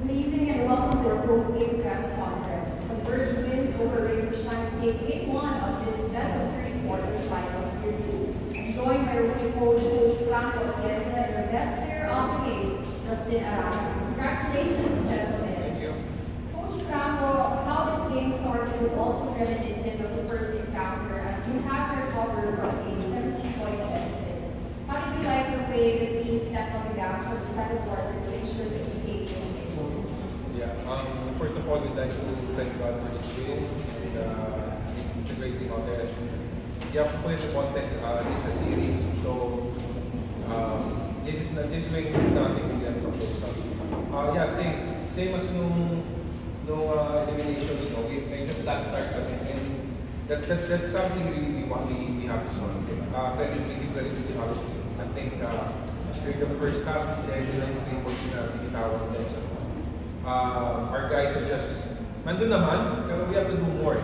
Good evening and welcome to our post-game press conference. Converge wins over Riverside take game one of this best-of-3 quarterfinal series. I'm joined by rookie coach Franco Atienza and the best player of the game, Justin Arana. Congratulations, gentlemen. Thank you. Coach Franco, how this game started was also reminiscent of the first encounter as you had to recover from a 17-point deficit. How did you like the way the team stepped on the gas for the second quarter to ensure that you take this game? Yeah. First of all, we'd like to thank God for this win. And, it's a great team out there. You have to put it in context. It's a series, so this win is nothing really at close. Yeah, same as nung eliminations. No, we medyo flat start kami, and that's something really we have to solve. Very obviously. I think during the first half, there are 3 points na tinitawag tayo sa our guys are just, nandun naman, pero we have to do more.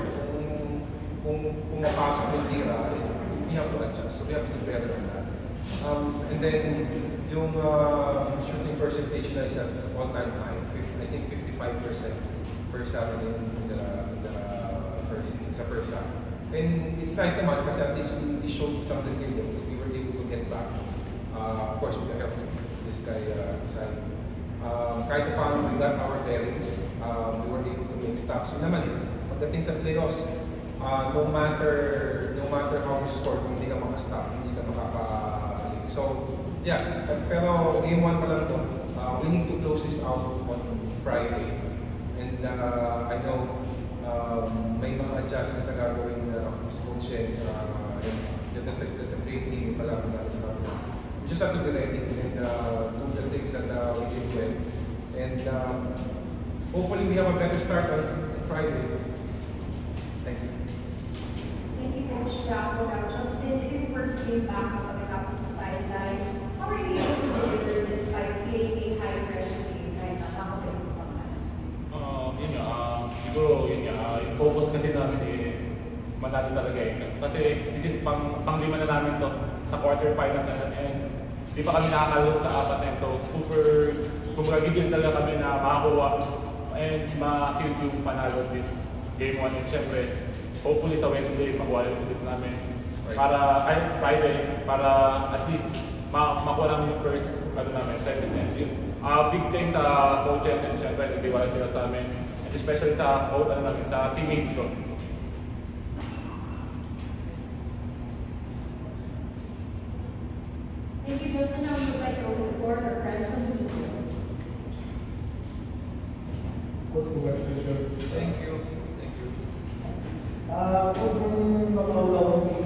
Kung mapasok yung tira, we have to adjust. So we have to do better than that. And then, yung shooting percentage na is at all-time high. I think 55% first half in the first half. And it's nice naman kasi at least we showed some resilience. We were able to get back. Of course, with the help of this guy, Isai. Kahit paano we got our bearings, we were able to make stops. So naman, pagdating sa playoffs, no matter how you score, kung hindi ka makastop, hindi ka makaka-. So, yeah, pero game 1 pa lang to. We need to close this out on Friday. And I know may mga adjustments na gagawin coach and that's a great team pala natin sa kanila. We just have to be ready and do the things that we did well. And hopefully we have a better start on Friday. Thank you. Thank you, Coach Franco. Now, Justin, in your first game back on the Caps sideline, how were you able to deliver despite playing a high-pressure game right now? Nakagaling pa man. Yun nga, siguro yun nga, yung focus kasi namin is manalo talaga eh. Kasi isip pang-lima na namin to sa quarterfinals and di pa kami nakakalot sa apat na yun. So super, kumbaga gigil talaga kami na makakuha and ma-seal yung panalo this game 1. And syempre, hopefully sa Wednesday, makuha ulit namin para, Friday, para at least makuha namin yung first namin, series. And big thanks sa coaches and syempre, nagtiwala sila sa amin. And especially sa sa teammates ko. Thank you, Justin. Now, we would like to open the floor to our friends from the media. Coach, congratulations. Thank you. Thank you. Coach, kung napawala ko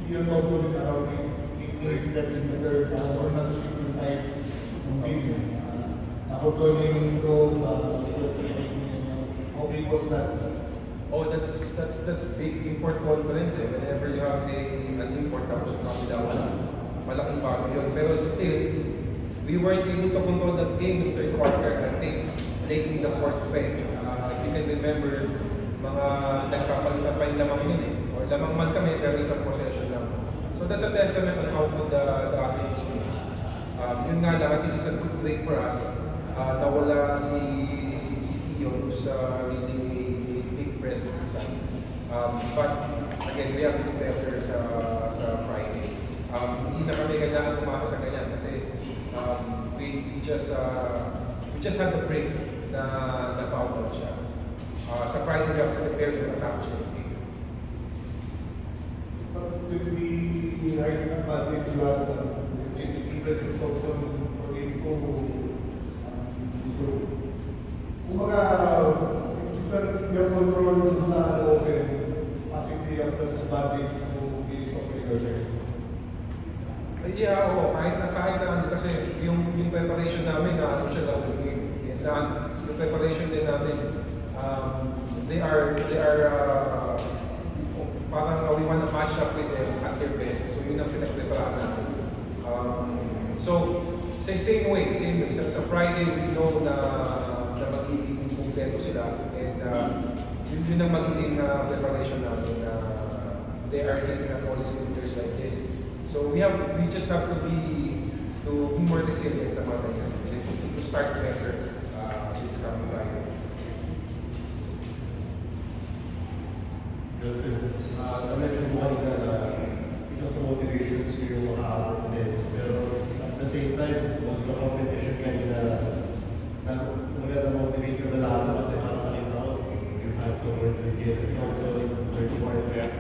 yun also with around 8 plays that in the third or not shooting type ng game. Ako turning to okay was that? Oh, that's big import conference eh. Whenever you have an import tapos kami daw malaking bago yun. Pero still, we weren't able to control that game in the third quarter. I think late in the fourth play. If you can remember, mga nagpapalitan pa yung lamang yun eh. Or lamang man kami, pero isang possession lang. So that's a testament on how good the athlete team is. Yun nga lang, this is a good break for us. Nawala si Tio, who's really a big presence inside. But again, we have to do better sa Friday. Hindi na kami kailangan kumaka sa ganyan kasi we just had the break na foul out siya. Sa Friday, we have to prepare to matapos yung game. With the right advantage you have, even if Thompson or Inco, kumbaga, you have control sa open, possibly you have the advantage to be so leadership. Yeah, oo, kahit na kasi yung preparation namin na siya lang yung game. Yung preparation din namin, they are parang we want to match up with them at their best. So yun ang pinag-preparaan natin. So, same way. Sa Friday, we know na magiging kumpleto sila. And yun ang magiging preparation namin na they are getting at all leaders like this. So we just have to be more resilient sa mga ganyan. To start better this points again. And also in the third quarter, Yeah.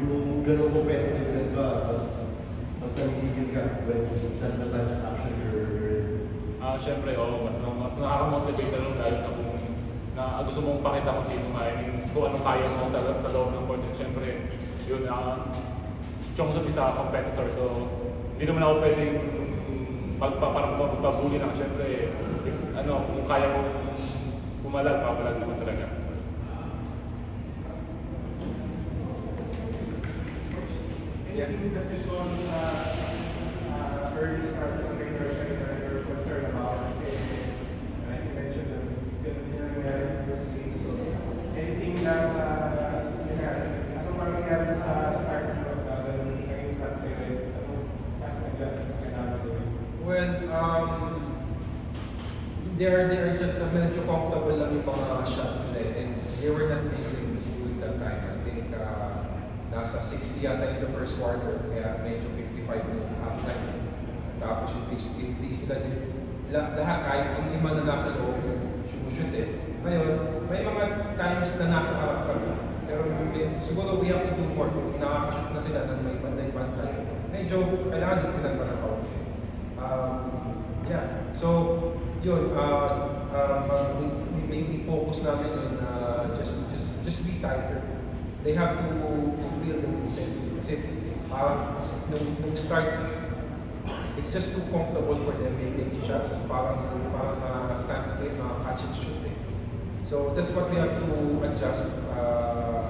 yung ganong competitiveness ba, mas nanigigil ka when that's the time that actually you're Siyempre, mas nakaka-motivate na rin lalo na kung gusto mong pakita kung sino ka, kung anong kaya mo sa loob ng court. And siyempre, yun, chong sa isa competitor. So, hindi naman ako pwedeng parang magpabuli lang. Siyempre, kung kaya mo pumalag, papalag naman talaga. So, Anything that you saw sa early start of the regular season that you're concerned about? Kasi, like you mentioned, ganun din ang nangyari sa first game. So, anything that, ano ba nangyari sa start of the naging flat period? Ano mas adjustments na kailangan gawin? Well, they're just medyo comfortable lang yung mga shots nila and they were not missing during that time. I think nasa 60 yata yung sa first quarter, kaya medyo 55 yung half-time. Tapos yung please nila din, lahat kahit yung lima na nasa loob, shoot eh. Ngayon, may mga times na nasa harap kami. Pero siguro we have to do more. Kung nakakashoot na sila na may pantay-pantay, medyo kailangan din pinagpanapaw. Yeah. So, yun, we focus namin on just be tighter. They have to feel the intensity. Kasi nung start, it's just too comfortable for them making shots. Parang stand still, catch and shoot eh. So that's what we have to adjust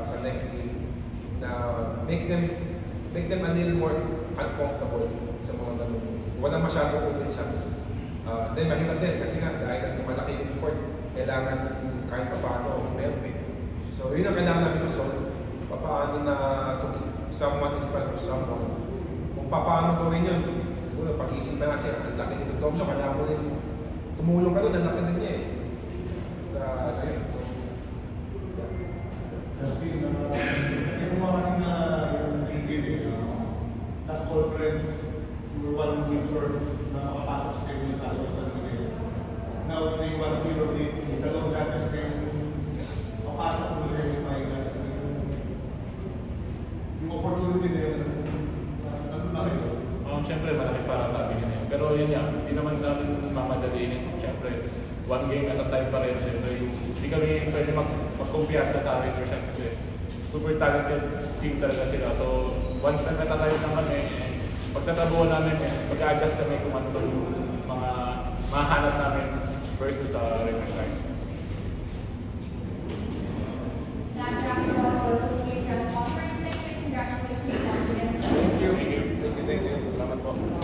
sa next game. Na make them a little more uncomfortable sa mga ganun. Wala masyadong open shots. Then mahirap din kasi nga dahil malaki yung court, kailangan kahit pa paano perfect. So yun ang kailangan namin ma-solve. Paano na to keep someone in front of someone. Kung paano gawin yun, siguro pag-isip na kasi ang laki nito Thompson, kailangan mo rin tumulong ka doon, ang laki din niya eh. Sa ano yun. So, yeah. Kasi yung mga kanina yung legal last conference, you were one game short na makapasok sa semi sa Alosan Manila. Now, yung 1-0 lead, may dalawang chances na yung makapasok mo sa semi-finals. Yung opportunity na yun, nandun na kayo. Siyempre, malaki para sa amin yun. Pero yun nga, hindi naman namin mamadaliin. Siyempre, one game at a time pa rin. Siyempre, hindi kami pwede mag-kumpiyansa sa amin. Kasi super talented team talaga sila. So, once na natatayo lang kami, pagtatabuhan namin, mag-a-adjust kami kung ano yung mga mahanap namin versus sa regular time. That wraps up our post-game press conference. Thank you. Congratulations once again. Thank you. Thank you. Thank you. Salamat po.